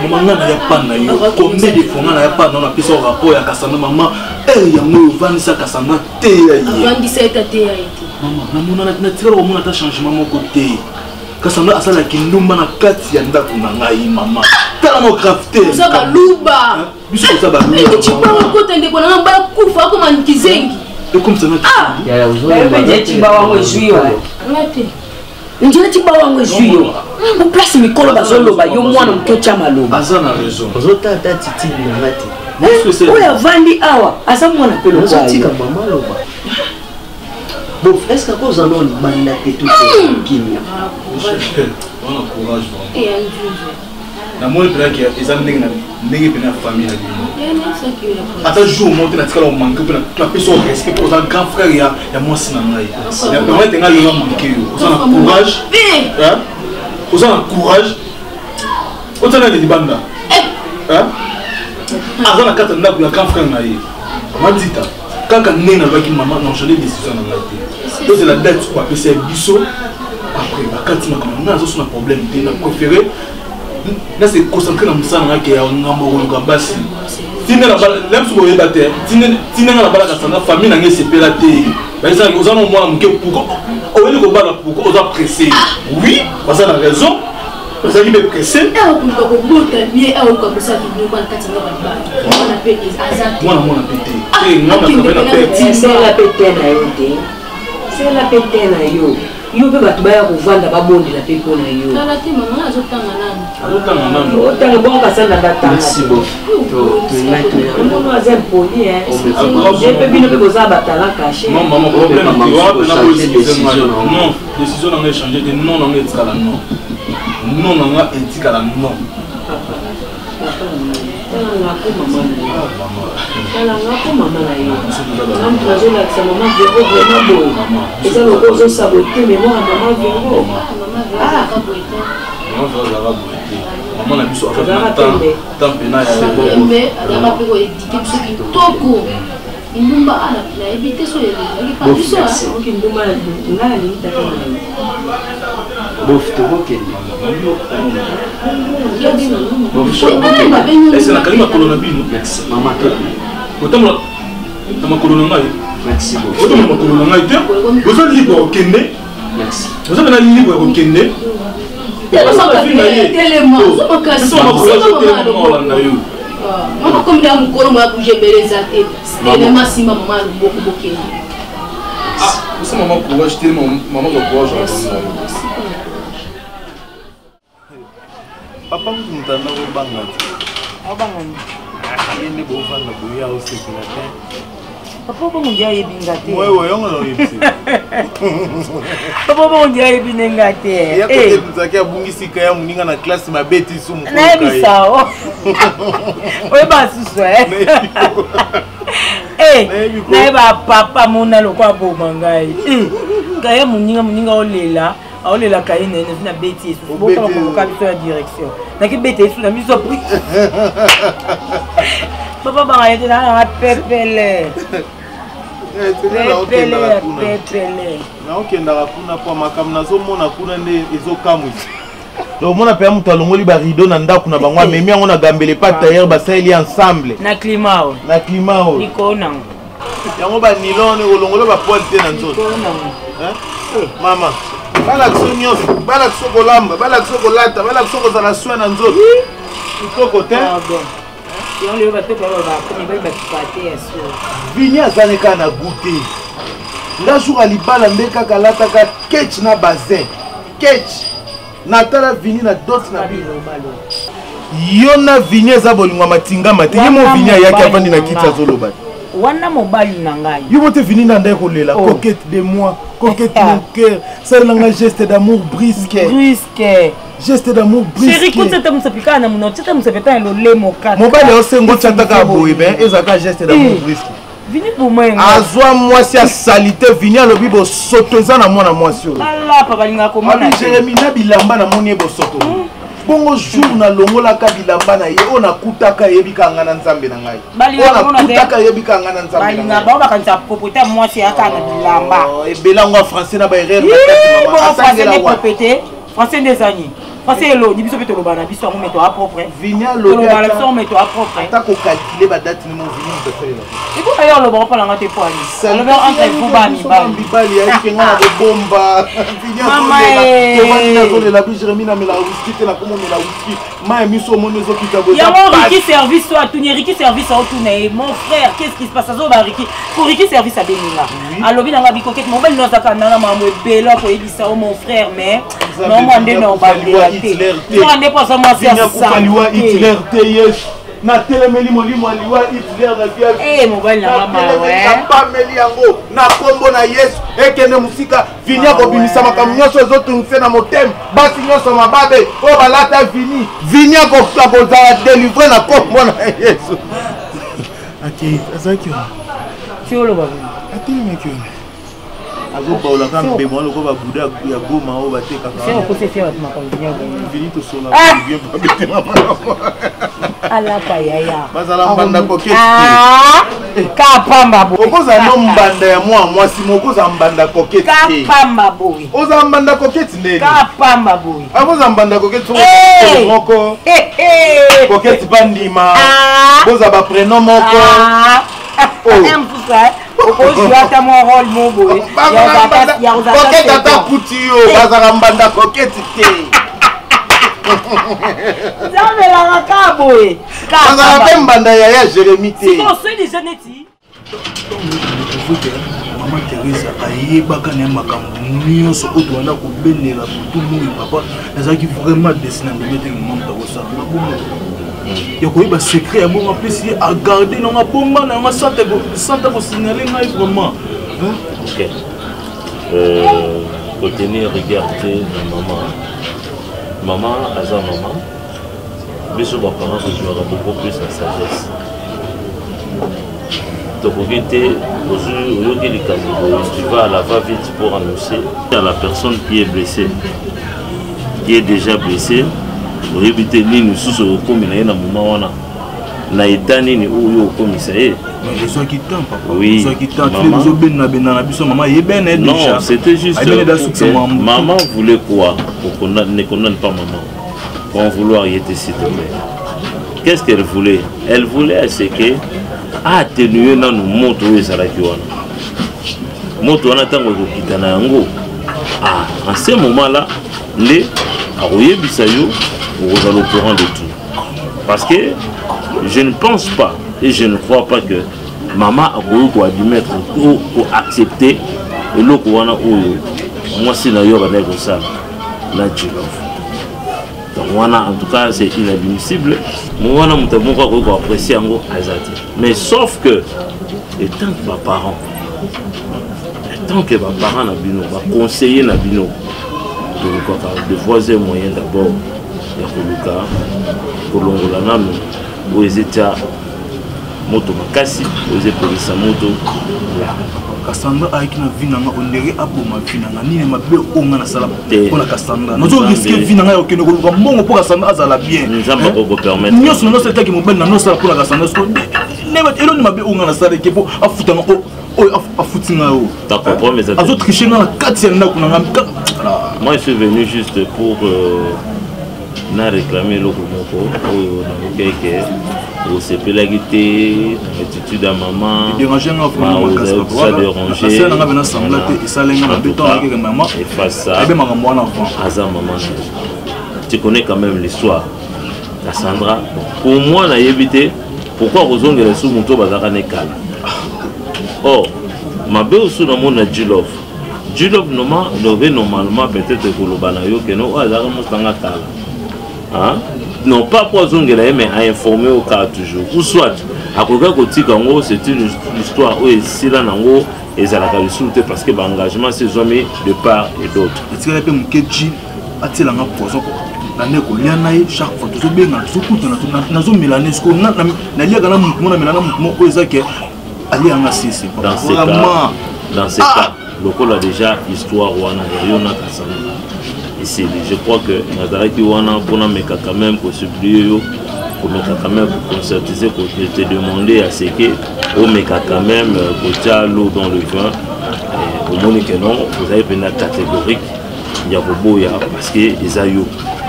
maman ngana ya pa na yo combien de fois ngana ya pa na peso rapport ya kasanga maman ya mo vandi sa kasanga te ya vandi sa eta te ya ete maman na mona na tira ko mona ta changement moko te kasanga asala kindumba na kati ya ndaku na ngai mama tala mo crafter ça va luba biso ça va luba tu peux ko tende ko na ba kufa ko man kizengi et comme ça na ya uzoe ba chiba wangu ejuyo ngate njele chiba wangu ejuyo mo place mikolo bazoloba yo mwana mtocha maloba azana raison ozotata titi na ngati oya vandi awa asa mwana pelo kwa tika mama loba bon est-ce que cause en on banda te tout kimia on a courage et un jour na moi pena que eza ndenge pena famille na bino ata jour monte na tikala manque pena tu as besoin de respect pour un grand frère ya moi sina ngai ya permettre ngai yo manque yo on a courage hein on a courage on tana de libanda hein azana kata ndaku ya grand frère na ye madita kaka nena baki maman non changer décision na ngai te c'est la dette quoi que c'est biso après bakati na comme na zo na problème te na préférer là c'est concentré dans musana ngaki ya ngambo ko basi tine la bala lem so yeba te tine na bala ka sanga famille na ngai sepela te ba ça aux gens moi mke pourquoi o weli ko bala pourquoi aux pressé oui parce que la raison parce qu'il est pressé on peut bota bien on peut ça qui nous pas kati na ba on appelle azat moi pété et moi na pété c'est la pété na yo te c'est la pété na yo yo pe batu baya kovanda babondela pe pona yo tala te mama azotanga nani otanga bongo kasana datanga merci beaucoup on a un poli j'ai pe bino pe boza batala caché non maman problème non décision n'a changé de non n'a etikala non n'a etikala non Talangako mama na yo. Nam trazo la sa maman Véro vraiment boy. Et ça le cause saboter mémoire à maman Véro. Maman na biso affaire temps pena ya mais ala pe ko étiquette ce qui toko. Indumba ala la éviter so ya pas du ça. OK ndumba na limita kana. Bof to OK. Est-ce que la colonne bino Merci maman toi. Autant la colonne ngai. Merci beaucoup. Autant la colonne ngai te. Vous êtes libre au Kende. Merci. Vous êtes libre au Kende. Mama comme dans mon corps moi bouger belezate. C'est ma sima maman beaucoup beaucoup. Ah, c'est maman courage tellement maman courage. Papa mtanda ubanga. Abanga ni. Yende bovanda buya usekela te. Papa bongo ndia yebinga te. Wewe yongo no yebisi. Papa bongo ndia yebinga te. Eh, mzaki abungisika ya muninga na classe mabeti sumu. Na bisao. Oye ba susu na ba papa mona lokwa boma ngai. Kaya muninga olela. Aolela kaine na beti susu. Bota ko ka biso ya direction. Na ki beti susu na miso pri. Papa ba yete na pepele. Pepele. Na okendaka kuna po makam nazomona kuna nde ezokamwi. Donc mona pe mutu alongoli ba rideau na ndako na bango amemi yango na gambele pa tailleur basali ensemble na climat liko nango yango ba nylon olongolo ba poil te na nzoto mama balakso nyonso balakso kolamba balakso kolata balakso kozala soin na nzoto Vini azaleka na goûté. Nga jour alibala ndeka kalataka ketch na bazin. Ketch. Natala Vini na dot na bino. Yona Vini eza bolingo matinga mate. Ye mo Vini ayaki avandi na kiti azoloba. Wana mobali na ngai. Yo mote Vini na ndeko kolela. Coquette de moi. Coquette mon cœur. Ça langa geste d'amour brisque. Brisque. Geste d'amour brisque. Chérie, écoute cette musapika na muno. Cette musapeta le le moka. Mobali osengo tchataka boye ben ezaka geste d'amour brisque. Vini pour moi. Azwa mwasi ya salité Vini alobi bo soto eza na mwana mwasi oyo. Allah papa linga komona. Jérémy na bilamba na moni bo soto. Bongo jour na longola ka bilamba na ye ona kutaka yebika ngana nzambe na ngai. Ona kutaka yebika ngana nzambe. Balinga ba ba kanza propriétaire mwasi ya kana bilamba. E belango français na ba erreur na kati mama. Français des propriétés, français des années. Français lo ni biso beto lo bana biso ngo meto à propre. Vinia lo bana biso meto à propre. Ta ko calculer ba date ni mo vini de faire là. Et pour d'ailleurs le bon pas la ngate poani. Le bon entre bomba ni bali ya kinga na bomba. Vinia to vani na zone la bi Jérémy na mela whisky te na komo mela whisky. Ma miso mono zo kita boza. Ya mon Ricky service toi tout ni Ricky service au tout mon frère qu'est-ce qui se passe zo ba Ricky pour Ricky service à Benila. Alobi na ngabi coquette mon bel no zakana na mamwe bela ko ebisa mon frère mais non moi ndé non ba Hitler na telemeli molimo aliwa Hitler na via mobile na mama pas meli yango na kombo na Yesu ekene musika Vinia ko bimisa makambo nyonso ezotunse na motema basi nyonso mababe o balata Vinia ko za délivrer na kombo na Yesu ati azaki tiolo babu ati mekyo azoba olaka mbemo loko ba buda ya goma o bateka ka c'est ko c'est faire makambo nyago Vini to sola bien pas bete mama ala pa yaya bazala mbanda coquette ka pamba bo okoza no mbanda ya mwasi mokoza mbanda coquette ka pamba boy oza mbanda coquette ndeni ka pamba boy akoza mbanda coquette moko coquette bandima oza ba prénom moko okozi ata mo rôle mo boy ya coquette ata puti yo bazala mbanda coquette te Zamela ka boy. Ka mbanda ya Jérémy te. Si on sait déjà neti. Maman Teresa ayebaka na makambo nyonso oyo tobanda kobenela butu moi papa ezalaki vraiment destiné na ndenge maman takosala mabongo ya koyeba secret ya bongo apesi ye agarde nanga bomba na yango santa kosignale ngai vraiment ok retenir regarder na maman aza maman biso baparents kozwaka beaucoup plus na sagesse tokoki te oyoki likambo tu vas à la va-vite pour annoncer à la personne qui est blessée qui est déjà blessée oyebi te nini susu okomi na ye na moment wana na eta nini oyo okomisa ye oui non c'était juste maman voulait quoi ne condamne pas maman pour en vouloir y être s'il te plaît. Qu'est-ce qu'elle voulait? Elle voulait à ce que atténuer dans nos motos et salaki wana. Moto wana tango kokita na yango. Ah, en ce moment-là, les aroyebisa yo oza au courant de tout. Parce que je ne pense pas et je ne crois pas que maman a ko admettre ou accepter eloko wana oyo moi si na yo ba ko ça là tu en tout cas c'est inadmissible. Moi je apprécier mais sauf que étant que mes parents n'abino conseiller n'abino de voisin moyen d'abord pour longola nano où ils étaient moto makasi où ils étaient moto là. Cassandra a été vie nanga ondere aboma vie nanga ni mabe onga na sala pour la Cassandra nozo risque vie nanga okene ko luka mbongo pour Cassandra azala bien nzamba ko permettre nyoso no c'est qui mobile na no sala pour la Cassandra neba elo ni mabe onga na sala ke po afuta nga o afutinga o ta comprends mes azo tricher na kati ya ndako nanga moi je suis venu juste pour na réclamer le moko o na keke au CP la guité attitude à maman déranger nga vraiment ça déranger ça nga bena sembla te ça lenga na béton avec maman et face ça ebe mama mwana enfant aza maman tu connais quand même l'histoire Cassandra, pour moi, on a évité pourquoi Rosong et les sous-moutons bazarane kala. Or, ma belle sous le monde a Djilov. Djilov normalement peut-être que le banayo que nous avons mustanga kala. Non pas pour Rosong mais à informer au cas toujours. Ou soit, à côté de c'est une histoire où il s'y a nango et ça la qualité parce que l'engagement c'est jamais de part et d'autre. Est-ce que tu peux me dire poison? Chaque fois, tu as dans ces cas, le col a déjà histoire ici. Je crois que quand même pour supplier, pour conscientiser, pour te demander à ce que quand même pour l'eau dans le vin, au moins que non, vous avez une catégorique. Il y a boya parce que les ayo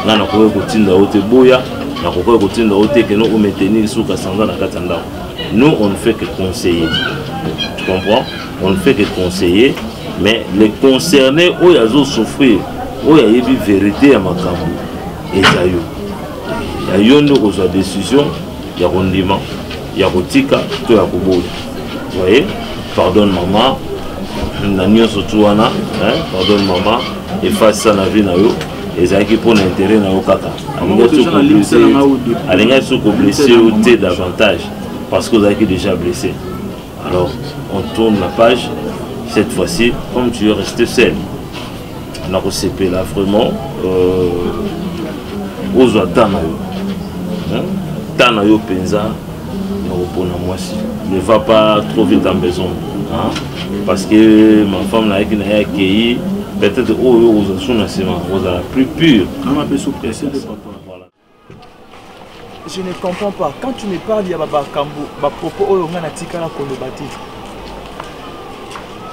na na ko kotinda ote boya na ko kotinda ote que nous maintenir sous Cassandra na katanda. Nous on ne fait que conseiller. Tu comprends? On ne fait que conseiller, mais les concernés où ils ont souffrir, où il y a eu vérité à makambo et ayo. Il y a eu une décision, il y a rondiment, il y a rotika, tout ya koboya. Vous voyez? Pardonne maman. Nanyo sotuana, pardonne maman. Et face à la vie, et ça qui pour l'intérêt na kaka. Alinga soko blessé ou t'es davantage parce que vous avez déjà blessé. Alors on tourne la page. Cette fois-ci, comme tu es resté seul, on a recépé là vraiment aux atanayo. Tanayo penza, ne va pas trop vite en besoin, parce que ma femme n'a accueilli. Peut-être aux la plus pure. Je ne comprends pas. Quand tu me parles, il y a ma propos natikala kolobati.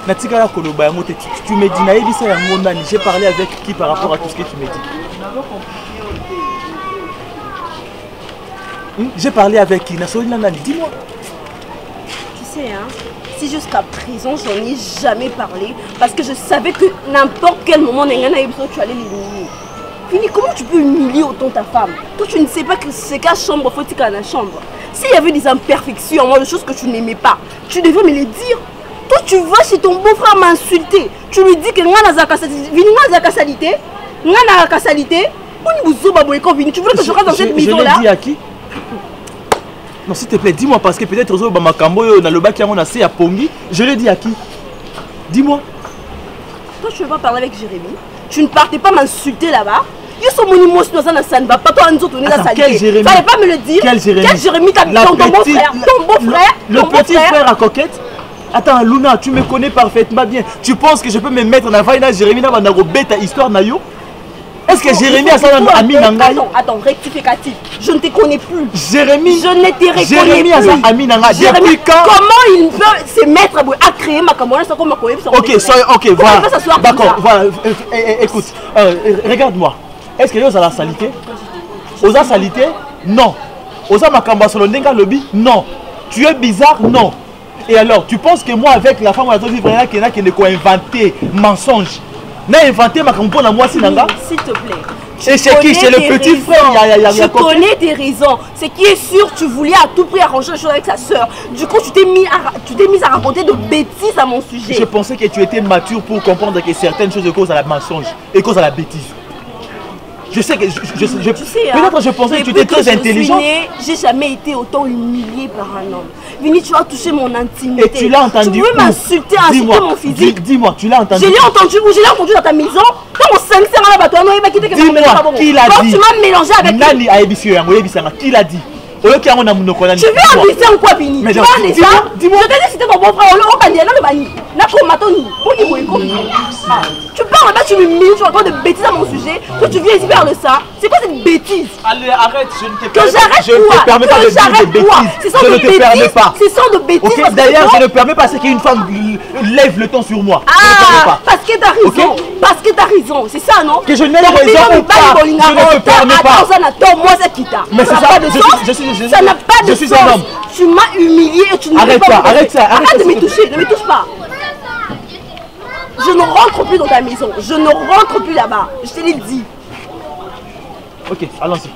Natikala koloba yango tu me dis naïbi ça yango nani. J'ai parlé avec qui par rapport à tout ce que tu me dis? J'ai parlé avec qui? Dis-moi. Tu sais, hein, si jusqu'à présent j'en ai jamais parlé, parce que je savais que n'importe quel moment tu allais l'humilier. Fini, comment tu peux humilier autant ta femme? Toi tu ne sais pas que c'est qu'à chambre, faut qu'il y ait la chambre. S'il y avait des imperfections, des choses que tu n'aimais pas, tu devrais me les dire. Toi tu vas chez ton beau-frère m'insulter, tu lui dis que tu veux que je reste dans cette maison là? Je l'ai dit à qui? Non, s'il te plaît, dis-moi, parce que peut-être aux autres, je l'ai dit à qui? Dis-moi. Toi, tu ne veux pas parler avec Jérémy? Tu ne partais pas m'insulter là-bas? Ils sont mon émotion, ça ne va pas. Toi, nous, quel Jérémy? Tu n'allais pas me le dire? Quel Jérémy? Quel Jérémy? Ton beau-frère? Ton beau-frère? Le petit frère à Coquette? Attends, Luna, tu me connais parfaitement bien. Tu penses que je peux me mettre dans la Jérémy dans la bête histoire Nayo? Est-ce que Jérémy a son ami Nangaï? Attends, rectificatif. Je ne te connais plus. Jérémy? Je ne te reconnais plus. Jérémy a son ami Nangaï. Depuis quand? Comment il peut se mettre à créer ma camarade sans qu'on m'accueille? Ok, voilà. D'accord, voilà. Écoute, regarde-moi. Est-ce que vous avez la salité? Vous avez la salité? Non. Vous avez ma camarade sur le Nenga Lobby? Non. Tu es bizarre? Non. Et alors, tu penses que moi, avec la femme, on a vivre qui n'a inventé mensonge? N'a inventé ma campagne à moi, Sinanga? S'il te plaît. Et c'est qui? C'est le petit frère. Je connais tes raisons. Ce qui est sûr, tu voulais à tout prix arranger les choses avec sa soeur. Du coup, tu t'es mis à raconter de bêtises à mon sujet. Je pensais que tu étais mature pour comprendre que certaines choses causent à la mensonge et causent à la bêtise. Je sais que peut-être je pensais que tu étais très intelligent. J'ai jamais été autant humilié par un homme. Vini, tu as touché mon intimité. Et tu l'as entendu? Tu veux m'insulter, insulter mon physique? Dis-moi, tu l'as entendu? Je l'ai entendu où? Je l'ai entendu dans ta maison. Dans mon 5 ans là-bas, dis-moi, qui l'a dit? Quand tu m'as mélangé avec Nani a ébissé, qui l'a dit? Tu veux abuser ou quoi, Vini? Tu vas aller ça? Dis-moi. Je t'ai dit que c'était ton beau-frère. Tu parles là, tu me mets, tu racontes de bêtises à mon sujet. Toi, tu viens ici vers le ça. C'est quoi cette bêtise? Allez, arrête, je ne te permets pas. Je ne te permets pas de dire des bêtises. Je ne te permets pas. Ce sont de bêtises. Ok, d'ailleurs, je ne permets pas qu'une femme lève le ton sur moi. Ah, parce que t'as raison. Parce que t'as raison, c'est ça, non? Que je n'ai pas raison ou pas? Je ne te permets pas. Moi, c'est Kita. Mais c'est ça, ça n'a pas de sens. Je suis un homme. Tu m'as humilié et tu ne veux pas. Arrête ça. Arrête de me toucher, ne me touche pas. Je ne rentre plus dans ta maison. Je ne rentre plus là-bas. Je te l'ai dit. Ok, allons-y.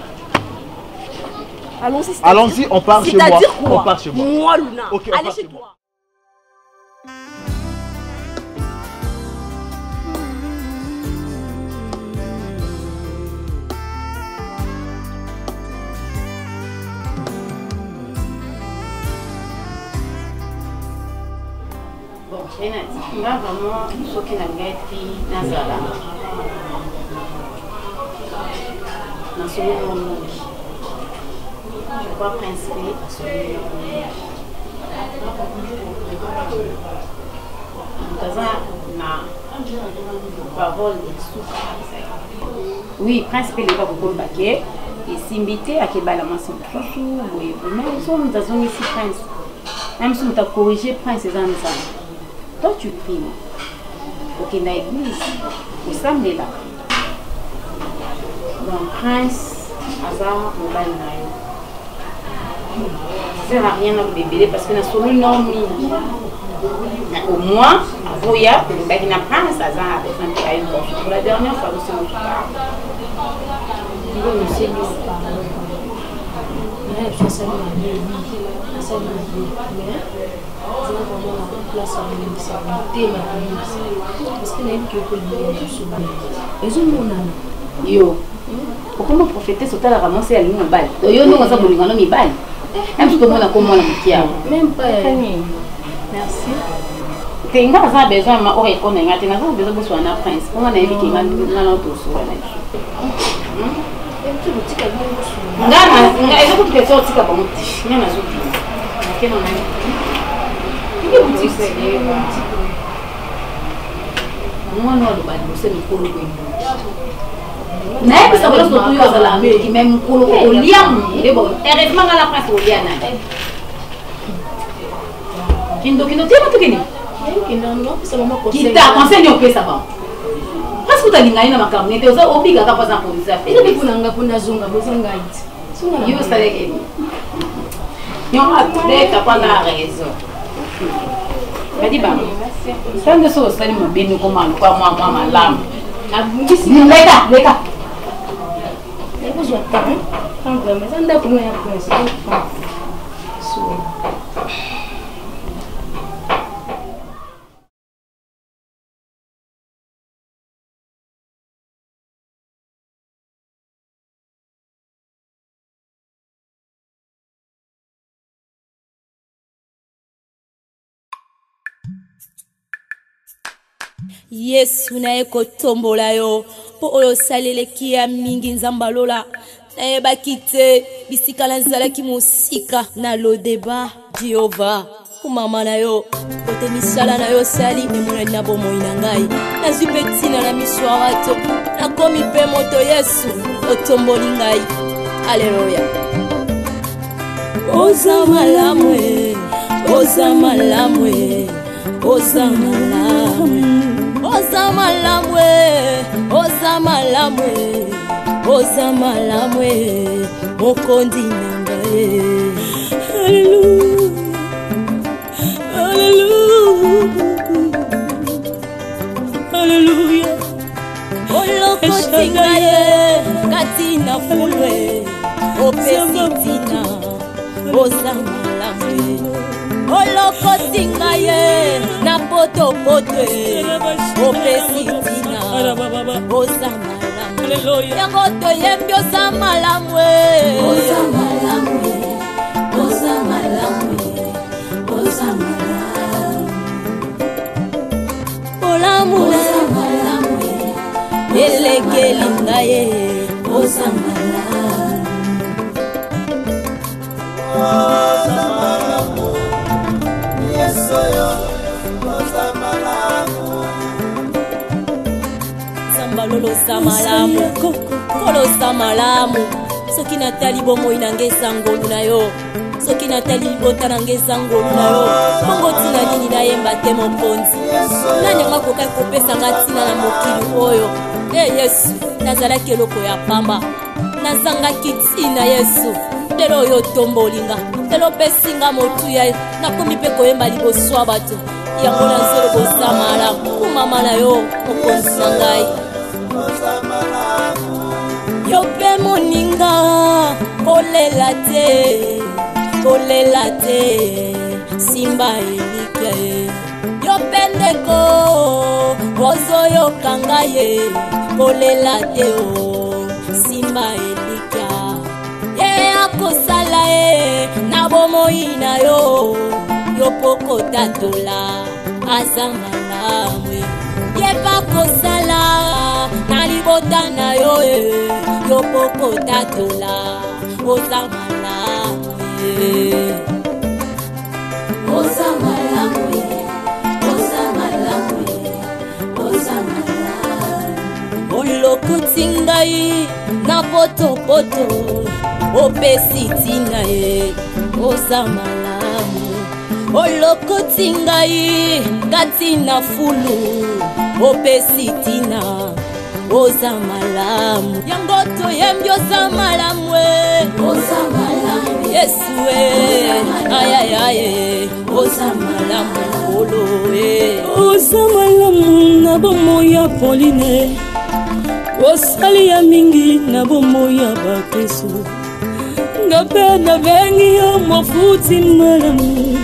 Allons-y. Allons-y, on part chez moi. C'est-à-dire quoi? On part chez moi. Moi, Luna. Ok, on allez part chez chez moi. toi. Bon, j'ai dit, là vraiment, ce qui n'a pas été dans la dans ce moment, je crois principer à ce parole oui, principe n'est pas beaucoup baquet. Et s'inviter à Kebala Masson Chouchou, oui, mais nous sommes dans ici prince. Même si nous t'as corrigé prince et ça. Toi tu pries. Ok, dans l'église, vous semblez là. Donc prince, hasard, on va le ça sert à rien à bébé parce que nous sommes normés. Au moins, Voya, il y a un prince, hasard, avec un pour la dernière fois, nous sommes monsieur yo, pourquoi profiter sur la ramasser à l'union balle? Yo, nous avons mis balle. Même si on a comment la même pas. Merci. Tu as besoin de m'avoir écouté, tu as besoin de soigner un prince. Comment on a évité que nous allons tous soigner? Parce que tu as dit que tu as dit que tu as dit que tu as dit que tu Yesu naye kotombola yo po oyo saleleki ya mingi nzambalola naye bakite bisika na nzalaki mosika na lodeba Jehova kumama na yo kote misala na yo sali emonani na bomoi na ngai nazwi mpe ntina na miso ya bato nakomi mpe moto Yesu otomboli ngai aleluya oza malamu oza malamu oza malamu oza malamwe oza malamwe oza malamwe mokondi nanga haleluya olokotinga ye kati na fulwe opesitina oza malamwe olokotinga ye na potopotwe opesitina oza malamu yango toyembi oza malamu oza malamu oza malamu oza malamu olamu oza malamu elekeli ngaye oza malamu oza malamu Sambalolosa malamu kolosa malamu soki natali bomoi nange esangolu na yo soki natali libota nange esangolu na yo bongo ntina nini nayemba te mokonzi nani anga kokai kopesanga ntina na mokili oyo Yesu nazalaki eloko ya pamba nazangaki ntina Yesu lelo oyo otombolinga lelo opesinga motuya nakomi mpe koyemba liboso ya bato yango nazolobosa malamu kumama na yo mokonzi na ngai yo mpe moninga kolela te simba elika ye yo pendeko ozo yo kanga ye kolela te o simba elika ye akosala ye na bomoi na yo yo poko tatola aza malamu ye bakosala na libota na yo yo poko tatola oza malamu oza malamu oza malamu oza malamu olokoti ngai na potopoto opesi tina ye oza malamu olokoti ngai kati na fulu opesi tina oza malamu yango toyembi oza malamu oza malamu yesu ayayaye oza malamu olo oza malamu na bomoi ya Pauline osali ya mingi na bomoi ya bakristo ngape na bengi yo mofuti malamu